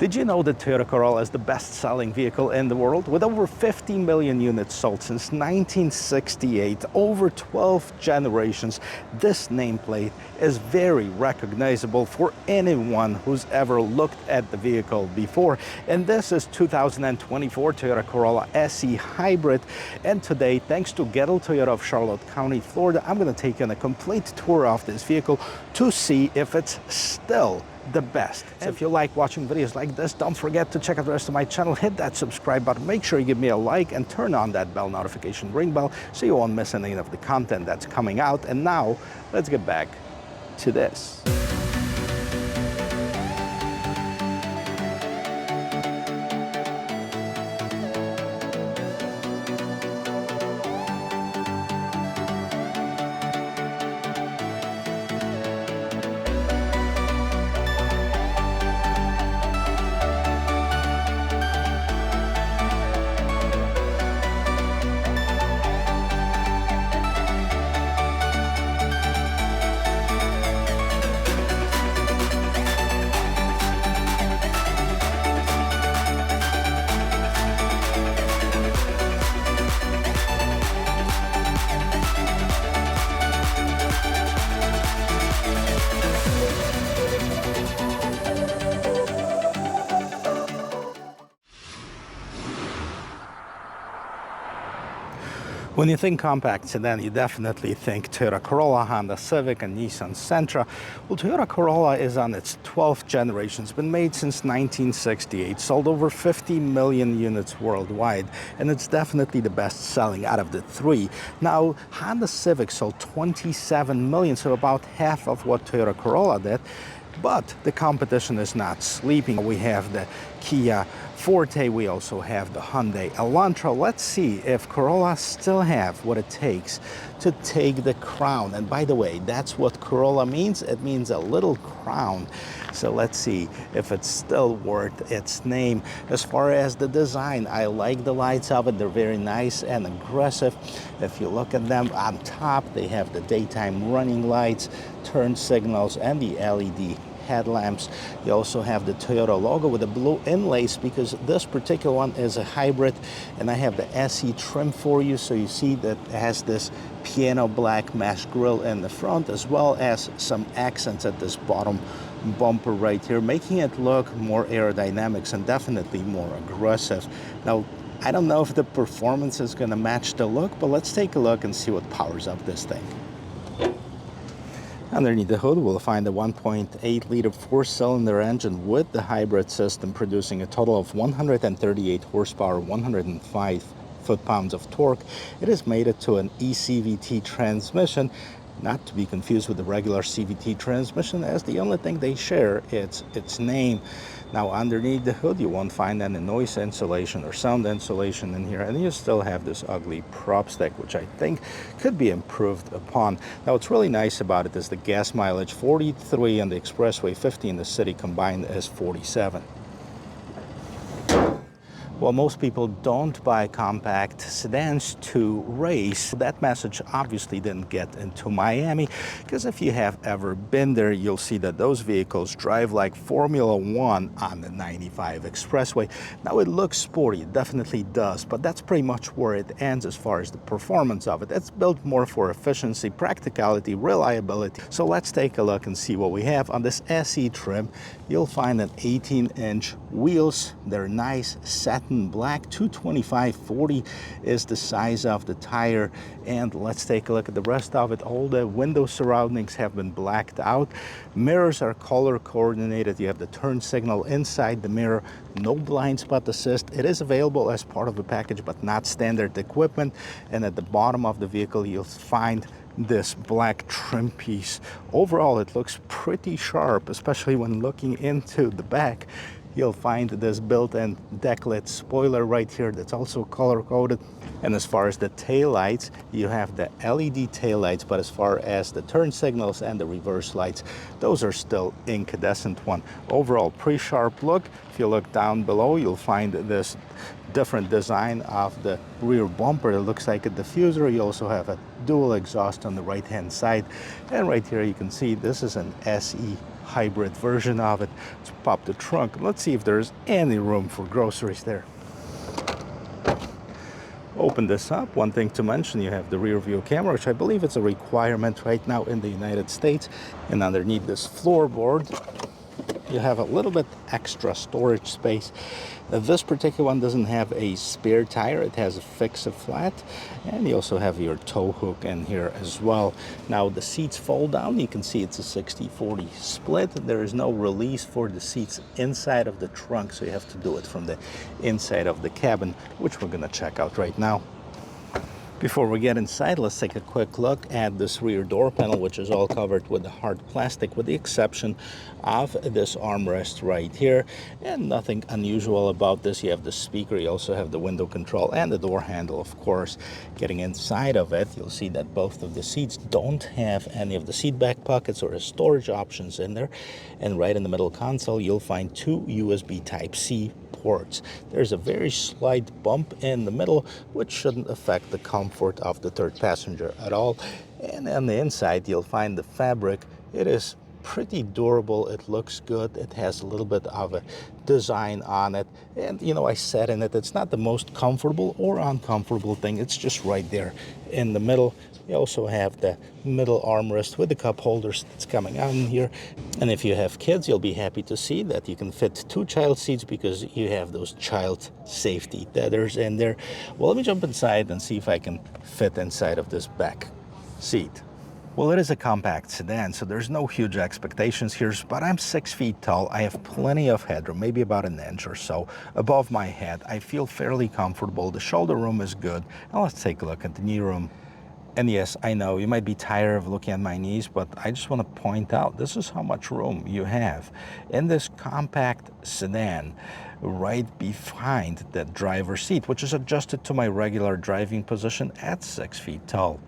Did you know that Toyota Corolla is the best-selling vehicle in the world? With over 50 million units sold since 1968, over 12 generations, this nameplate is very recognizable for anyone who's ever looked at the vehicle before. And this is 2024 Toyota Corolla SE Hybrid. And today, thanks to Gettle Toyota of Charlotte County, Florida, I'm going to take you on a complete tour of this vehicle to see if it's still the best. So if you like watching videos like this, don't forget to check out the rest of my channel. Hit that subscribe button, make sure you give me a like, and turn on that bell notification ring bell so you won't miss any of the content that's coming out. And now let's get back to this. When you think compact sedan, you definitely think Toyota Corolla, Honda Civic, and Nissan Sentra. Well, Toyota Corolla is on its 12th generation. It's been made since 1968, sold over 50 million units worldwide, and it's definitely the best-selling out of the three. Now, Honda Civic sold 27 million, so about half of what Toyota Corolla did. But the competition is not sleeping. We have the Kia Forte, we also have the Hyundai Elantra. Let's see if Corolla still have what it takes to take the crown. And by the way, that's what Corolla means. It means a little crown. So let's see if it's still worth its name. As far as the design, I like the lights of it. They're very nice and aggressive. If you look at them on top, they have the daytime running lights, turn signals, and the LED headlamps. You also have the Toyota logo with the blue inlays because this particular one is a hybrid, and I have the SE trim for you, so you see that it has this piano black mesh grille in the front, as well as some accents at this bottom bumper right here, making it look more aerodynamics and definitely more aggressive. Now, I don't know if the performance is going to match the look, but let's take a look and see what powers up this thing. Underneath the hood, we'll find a 1.8-liter four-cylinder engine with the hybrid system, producing a total of 138 horsepower, 105 foot-pounds of torque. It is mated to an eCVT transmission, not to be confused with the regular CVT transmission, as the only thing they share is its name. Now, underneath the hood, you won't find any noise insulation or sound insulation in here, and you still have this ugly prop stick, which I think could be improved upon. Now, what's really nice about it is the gas mileage, 43 on the expressway, 50 in the city, combined is 47. Well, most people don't buy compact sedans to race. That message obviously didn't get into Miami, because if you have ever been there, you'll see that those vehicles drive like Formula One on the 95 expressway. Now, it looks sporty, it definitely does, but that's pretty much where it ends as far as the performance of it. It's built more for efficiency, practicality, reliability. So let's take a look and see what we have. On this SE trim, you'll find an 18-inch wheels. They're nice satin black. 225/40 is the size of the tire. And let's take a look at the rest of it. All the window surroundings have been blacked out. Mirrors are color coordinated. You have the turn signal inside the mirror. No blind spot assist. It is available as part of the package, but not standard equipment. And at the bottom of the vehicle, you'll find this black trim piece. Overall, it looks pretty sharp, especially when looking into the back. You'll find this built-in decklit spoiler right here that's also color-coded. And as far as the taillights, you have the LED taillights, but as far as the turn signals and the reverse lights, those are still incandescent one. Overall, pretty sharp look. If you look down below, you'll find this different design of the rear bumper. It looks like a diffuser. You also have a dual exhaust on the right-hand side. And right here you can see this is an SE hybrid version of it. Let's pop the trunk. Let's see if there's any room for groceries there. Open this up. One thing to mention, you have the rear view camera, which I believe is a requirement right now in the United States. And underneath this floorboard, you have a little bit extra storage space. This particular one doesn't have a spare tire. It has a fix-a-flat, and you also have your tow hook in here as well. Now the seats fold down. You can see it's a 60-40 split. There is no release for the seats inside of the trunk, so you have to do it from the inside of the cabin, which we're gonna check out right now. Before we get inside, let's take a quick look at this rear door panel, which is all covered with the hard plastic, with the exception of this armrest right here. And nothing unusual about this. You have the speaker, you also have the window control and the door handle, of course. Getting inside of it, you'll see that both of the seats don't have any of the seat back pockets or storage options in there. And right in the middle console, you'll find two USB Type-C ports. There's a very slight bump in the middle, which shouldn't affect the comfort of the third passenger at all. And on the inside, you'll find the fabric. It is pretty durable. It looks good. It has a little bit of a design on it. And, you know, I sat in it. It's not the most comfortable or uncomfortable thing. It's just right there in the middle. You also have the middle armrest with the cup holders that's coming out in here. And if you have kids, you'll be happy to see that you can fit two child seats because you have those child safety tethers in there. Well, let me jump inside and see if I can fit inside of this back seat. Well, it is a compact sedan, so there's no huge expectations here, but I'm 6 feet tall. I have plenty of headroom, maybe about an inch or so above my head. I feel fairly comfortable. The shoulder room is good. Now let's take a look at the knee room. And yes, I know you might be tired of looking at my knees, but I just want to point out this is how much room you have in this compact sedan right behind that driver's seat, which is adjusted to my regular driving position at 6 feet tall.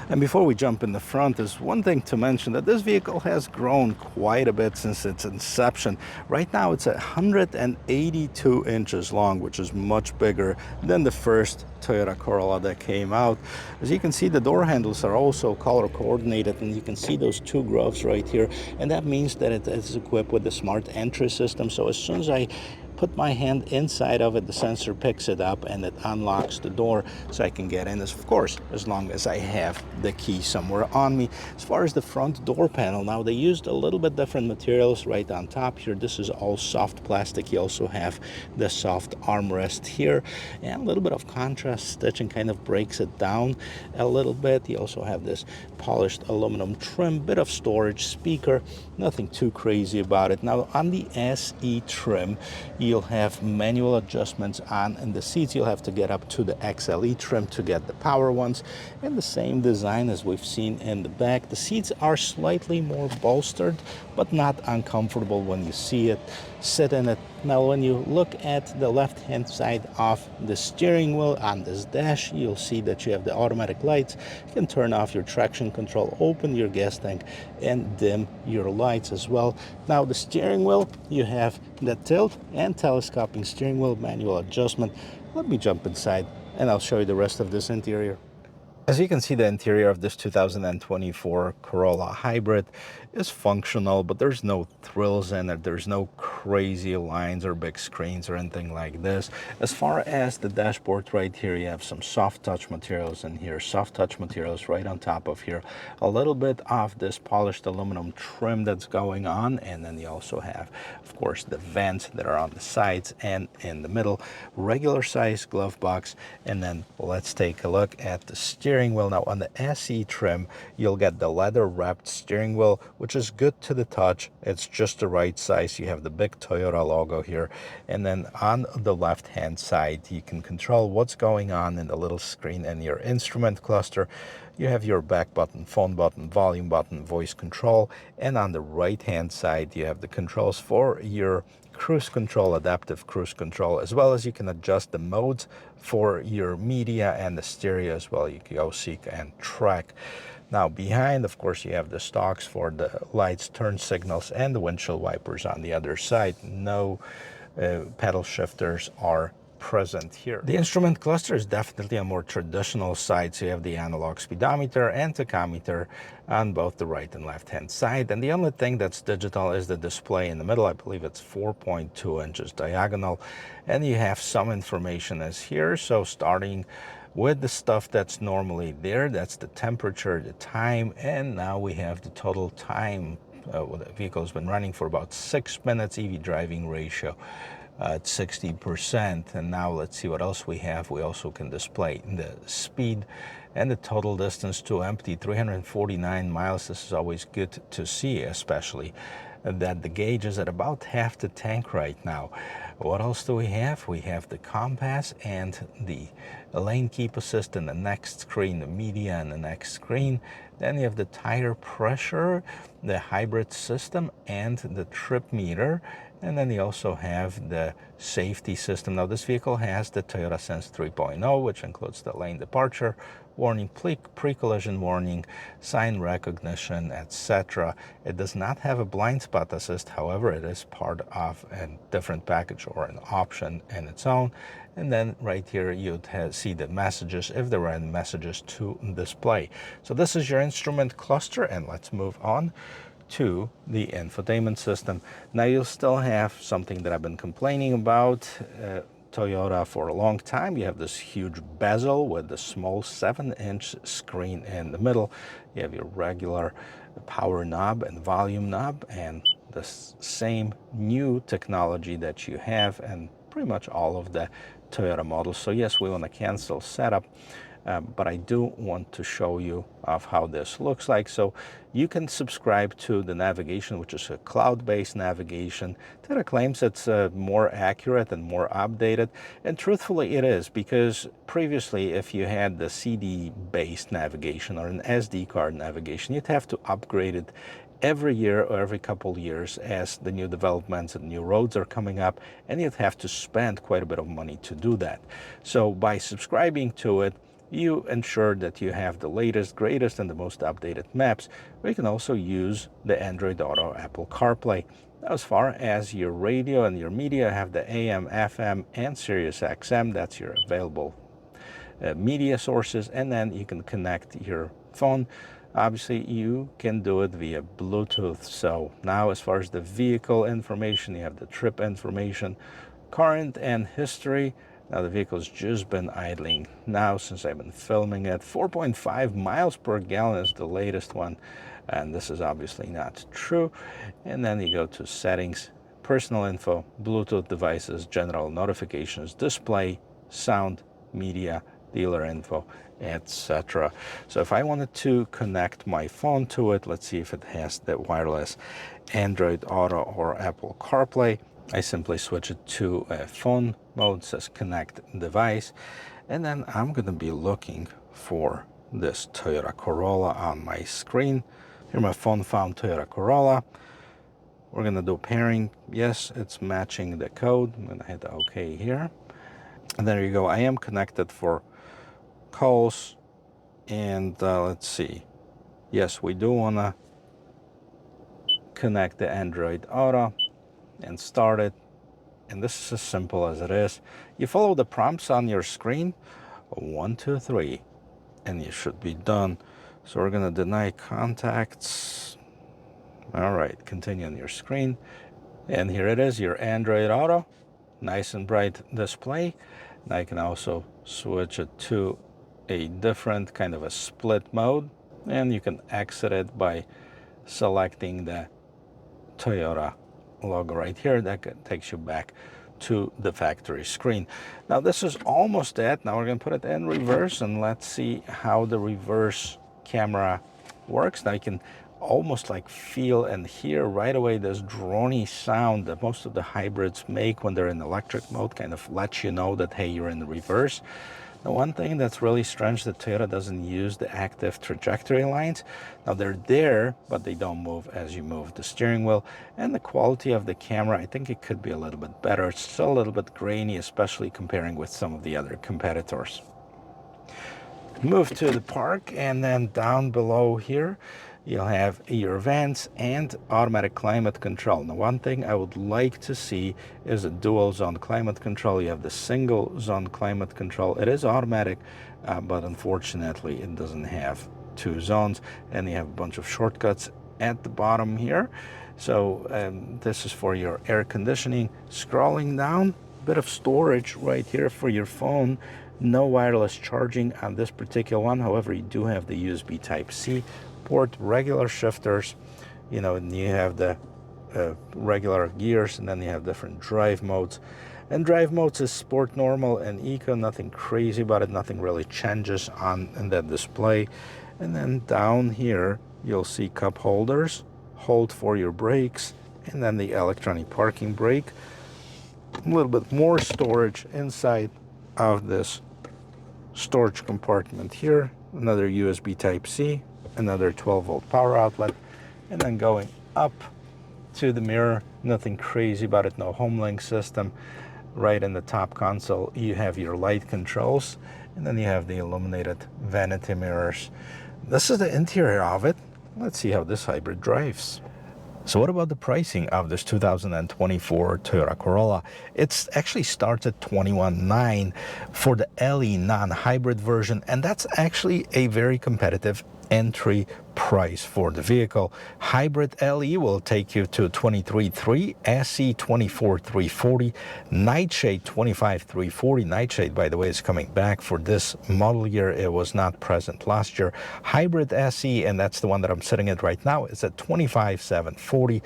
And before we jump in the front, there's one thing to mention, that this vehicle has grown quite a bit since its inception. Right now it's 182 inches long, which is much bigger than the first Toyota Corolla that came out. As you can see, the door handles are also color coordinated, and you can see those two grooves right here, and that means that it is equipped with the smart entry system. So as soon as I put my hand inside of it, the sensor picks it up and it unlocks the door so I can get in, of course, as long as I have the key somewhere on me. As far as the front door panel, now they used a little bit different materials right on top here. This is all soft plastic. You also have the soft armrest here, and a little bit of contrast stitching kind of breaks it down a little bit. You also have this polished aluminum trim, bit of storage, speaker, nothing too crazy about it. Now on the SE trim, you'll have manual adjustments on, and the seats you'll have to get up to the XLE trim to get the power ones, and the same design as we've seen in the back. The seats are slightly more bolstered, but not uncomfortable when you sit in it. Now when you look at the left hand side of the steering wheel on this dash, you'll see that you have the automatic lights. You can turn off your traction control, open your gas tank, and dim your lights as well. Now the steering wheel, you have the tilt and telescoping steering wheel, manual adjustment. Let me jump inside and I'll show you the rest of this interior. As you can see, the interior of this 2024 Corolla Hybrid is functional, but there's no thrills in it. There's no crazy lines or big screens or anything like this. As far as the dashboard right here, you have some soft touch materials in here, soft touch materials right on top of here, a little bit of this polished aluminum trim that's going on, and then you also have, of course, the vents that are on the sides and in the middle, regular size glove box. And then let's take a look at the steering wheel. Now on the SE trim, you'll get the leather wrapped steering wheel, which is good to the touch. It's just the right size. You have the big Toyota logo here, and then on the left hand side you can control what's going on in the little screen in your instrument cluster. You have your back button, phone button, volume button, voice control, and on the right hand side you have the controls for your cruise control, adaptive cruise control, as well as you can adjust the modes for your media and the stereo as well. You can go seek and track. Now behind, of course, you have the stalks for the lights, turn signals, and the windshield wipers on the other side. No pedal shifters are present here. The instrument cluster is definitely a more traditional side, so you have the analog speedometer and tachometer on both the right and left hand side, and the only thing that's digital is the display in the middle. I believe it's 4.2 inches diagonal, and you have some information as here. So starting with the stuff that's normally there, that's the temperature, the time, and now we have the total time. The vehicle's been running for about 6 minutes, EV driving ratio at 60%. And now let's see what else we have. We also can display the speed and the total distance to empty, 349 miles. This is always good to see, especially that the gauge is at about half the tank right now. What else do we have? We have the compass and the lane keep assist in the next screen, the media in the next screen. Then you have the tire pressure, the hybrid system, and the trip meter. And then you also have the safety system. Now this vehicle has the Toyota Sense 3.0, which includes the lane departure warning, pre-collision warning, sign recognition, etc. It does not have a blind spot assist. However, it is part of a different package or an option in its own. And then right here you'd see the messages, if there are any messages to display. So this is your instrument cluster, and let's move on to the infotainment system. Now you'll still have something that I've been complaining about Toyota for a long time. You have this huge bezel with the small 7-inch screen in the middle. You have your regular power knob and volume knob, and the same new technology that you have and pretty much all of the Toyota models. So yes, we want to cancel setup, but I do want to show you of how this looks like. So you can subscribe to the navigation, which is a cloud-based navigation. Toyota claims it's more accurate and more updated, and truthfully it is, because previously if you had the CD-based navigation or an SD card navigation, you'd have to upgrade it every year or every couple years as the new developments and new roads are coming up, and you'd have to spend quite a bit of money to do that. So by subscribing to it, you ensure that you have the latest, greatest, and the most updated maps. We can also use the Android Auto, Apple CarPlay. As far as your radio and your media, have the AM, FM, and Sirius XM. That's your available media sources, and then you can connect your phone. Obviously, you can do it via Bluetooth. So now as far as the vehicle information, you have the trip information, current and history. Now the vehicle's just been idling now since I've been filming it. 4.5 miles per gallon is the latest one, and this is obviously not true. And then you go to settings, personal info, Bluetooth devices, general notifications, display, sound, media, dealer info, etc. So if I wanted to connect my phone to it, let's see if it has the wireless Android Auto or Apple CarPlay. I simply switch it to a phone mode, says connect device, and then I'm going to be looking for this Toyota Corolla on my screen. Here my phone found Toyota Corolla. We're going to do pairing. Yes, it's matching the code. I'm going to hit OK here. And there you go. I am connected for calls, and let's see. Yes, we do want to connect the Android Auto and start it. And this is as simple as it is. You follow the prompts on your screen, 1, 2, 3, and you should be done. So we're going to deny contacts. All right, continue on your screen. And here it is, your Android Auto. Nice and bright display. Now I can also switch it to a different kind of a split mode, and you can exit it by selecting the Toyota logo right here. That takes you back to the factory screen. Now this is almost it. Now we're going to put it in reverse, and let's see how the reverse camera works. Now you can almost like feel and hear right away this drony sound that most of the hybrids make when they're in electric mode, kind of lets you know that, hey, you're in the reverse. The one thing that's really strange, that Toyota doesn't use the active trajectory lines. Now they're there, but they don't move as you move the steering wheel. And the quality of the camera, I think it could be a little bit better. It's still a little bit grainy, especially comparing with some of the other competitors. Move to the park, and then down below here, You'll have your vents and automatic climate control. Now, one thing I would like to see is a dual zone climate control. You have the single zone climate control. It is automatic, but unfortunately it doesn't have 2 zones, and you have a bunch of shortcuts at the bottom here. So this is for your air conditioning. Scrolling down, a bit of storage right here for your phone. No wireless charging on this particular one. However, you do have the USB Type-C port, regular shifters, you know, and you have the regular gears, and then you have different drive modes. And drive modes is sport, normal, and eco. Nothing crazy about it. Nothing really changes in that display. And then down here, you'll see cup holders, hold for your brakes, and then the electronic parking brake. A little bit more storage inside of this storage compartment here. Another USB Type-C, another 12-volt power outlet, and then going up to the mirror. Nothing crazy about it. No home link system. Right in the top console, you have your light controls, and then you have the illuminated vanity mirrors. This is the interior of it. Let's see how this hybrid drives. So what about the pricing of this 2024 Toyota Corolla? It's actually starts at $21,900 for the LE non-hybrid version, and that's actually a very competitive entry price for the vehicle. Hybrid LE will take you to $23,300, SE $24,340, Nightshade $25,340. Nightshade, by the way, is coming back for this model year. It was not present last year. Hybrid SE, and that's the one that I'm sitting in right now, is at $25,740.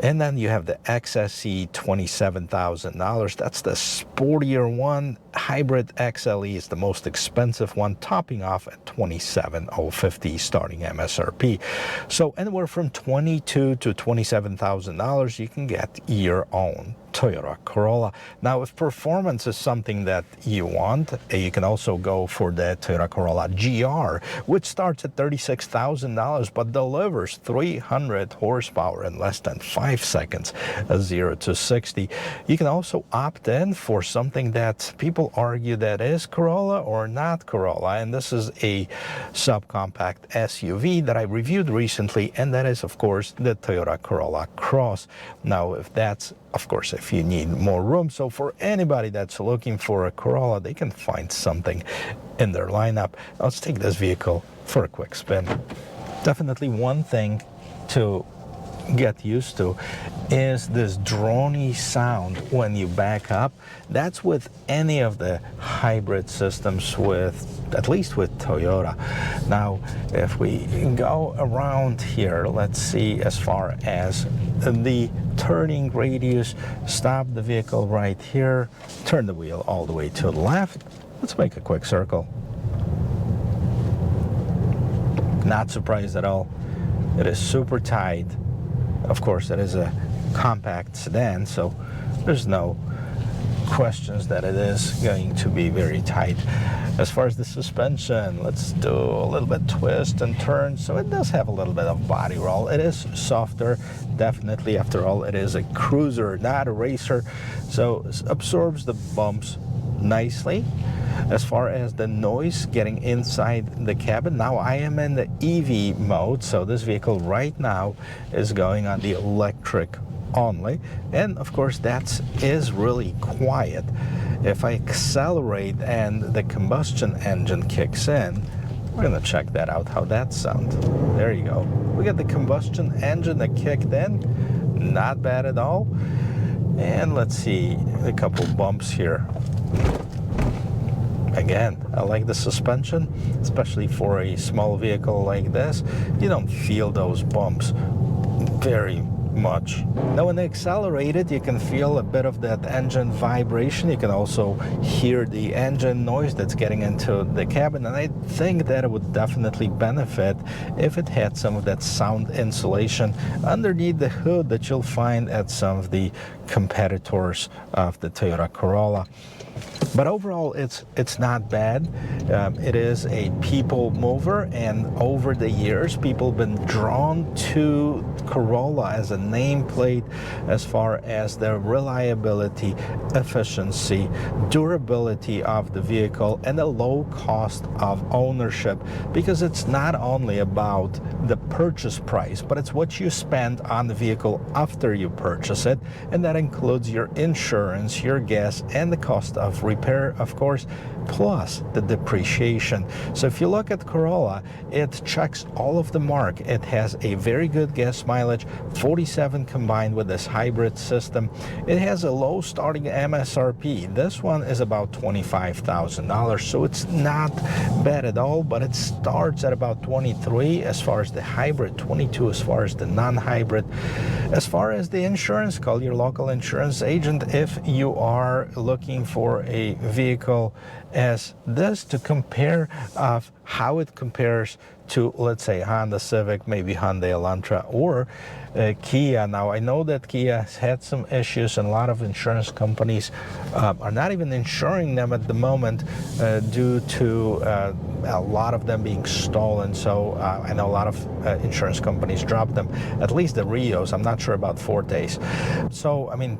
And then you have the XSE, $27,000. That's the sportier one. Hybrid XLE is the most expensive one, topping off at $27,050 starting MSRP. So anywhere from $22,000 to $27,000, you can get your own Toyota Corolla. Now, if performance is something that you want, you can also go for the Toyota Corolla GR, which starts at $36,000 but delivers 300 horsepower in less than 5 seconds, 0 to 60. You can also opt in for something that people argue that is Corolla or not Corolla, and this is a subcompact SUV that I reviewed recently, and that is, of course, the Toyota Corolla Cross. Now, of course, if you need more room. So for anybody that's looking for a Corolla, they can find something in their lineup. Let's take this vehicle for a quick spin. Definitely one thing to get used to is this droney sound when you back up. That's with any of the hybrid systems, at least with Toyota. Now, if we go around here, let's see as far as the turning radius. Stop the vehicle right here, turn the wheel all the way to the left. Let's make a quick circle. Not surprised at all. It is super tight. Of course, it is a compact sedan, so there's no questions that it is going to be very tight. As far as the suspension, let's do a little bit twist and turn. So it does have a little bit of body roll. It is softer, definitely. After all, it is a cruiser, not a racer, so it absorbs the bumps nicely. As far as the noise getting inside the cabin, now I am in the EV mode, so this vehicle right now is going on the electric only, and of course that is really quiet. If I accelerate and the combustion engine kicks in, we're gonna check that out, how that sounds. There you go. We got the combustion engine that kicked in, not bad at all. And let's see a couple bumps here. Again, I like the suspension, especially for a small vehicle like this. You don't feel those bumps very much. Now when they accelerate it, you can feel a bit of that engine vibration. You can also hear the engine noise that's getting into the cabin, and I think that it would definitely benefit if it had some of that sound insulation underneath the hood that you'll find at some of the competitors of the Toyota Corolla. But overall, it's not bad. It is a people mover, and over the years, people have been drawn to Corolla as a nameplate as far as the reliability, efficiency, durability of the vehicle, and the low cost of ownership, because it's not only about the purchase price, but it's what you spend on the vehicle after you purchase it, and that includes your insurance, your gas, and the cost of repair, of course, plus the depreciation. So if you look at Corolla, it checks all of the mark. It has a very good gas mileage, 47 combined with this hybrid system. It has a low starting MSRP. This one is about $25,000, so it's not bad at all, but it starts at about 23 as far as the hybrid, 22 as far as the non-hybrid. As far as the insurance, call your local insurance agent if you are looking for a vehicle as this to compare of how it compares to, let's say, Honda Civic, maybe Hyundai Elantra, or Kia. Now, I know that Kia has had some issues, and a lot of insurance companies are not even insuring them at the moment due to a lot of them being stolen. So I know a lot of insurance companies dropped them, at least the Rios. I'm not sure about Fortes. So, I mean,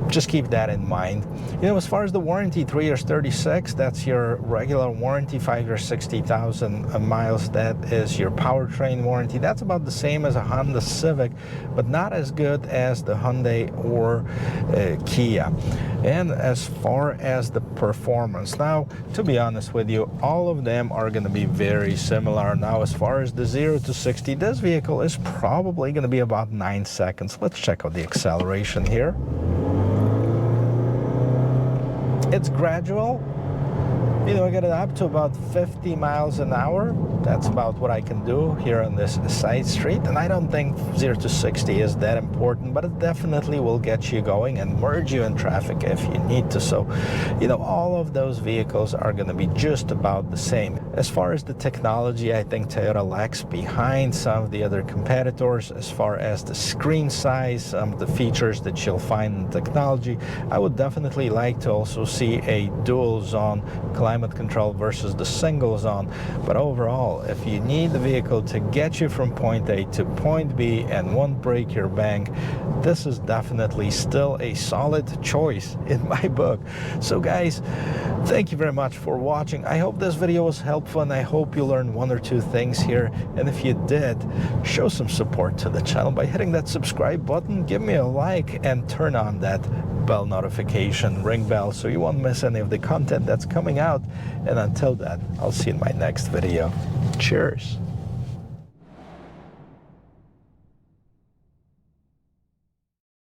just keep that in mind. You know, as far as the warranty, 3 years 36, that's your regular warranty. 5 years 60,000 miles, that is your powertrain warranty. That's about the same as a Honda Civic, but not as good as the Hyundai or Kia. And as far as the performance, now, to be honest with you, all of them are going to be very similar. Now, as far as the 0 to 60, this vehicle is probably going to be about 9 seconds. Let's check out the acceleration here. It's gradual. You know, I get it up to about 50 miles an hour. That's about what I can do here on this side street. And I don't think 0 to 60 is that important, but it definitely will get you going and merge you in traffic if you need to. So, you know, all of those vehicles are going to be just about the same. As far as the technology, I think Toyota lags behind some of the other competitors as far as the screen size, some of the features that you'll find in technology. I would definitely like to also see a dual zone climate control versus the single zone. But overall, if you need the vehicle to get you from point A to point B and won't break your bank, this is definitely still a solid choice in my book. So guys, thank you very much for watching. I hope this video was helpful, and I hope you learned 1 or 2 things here. And if you did, show some support to the channel by hitting that subscribe button, give me a like, and turn on that bell notification, ring bell, so you won't miss any of the content that's coming out. And until then, I'll see you in my next video. Cheers.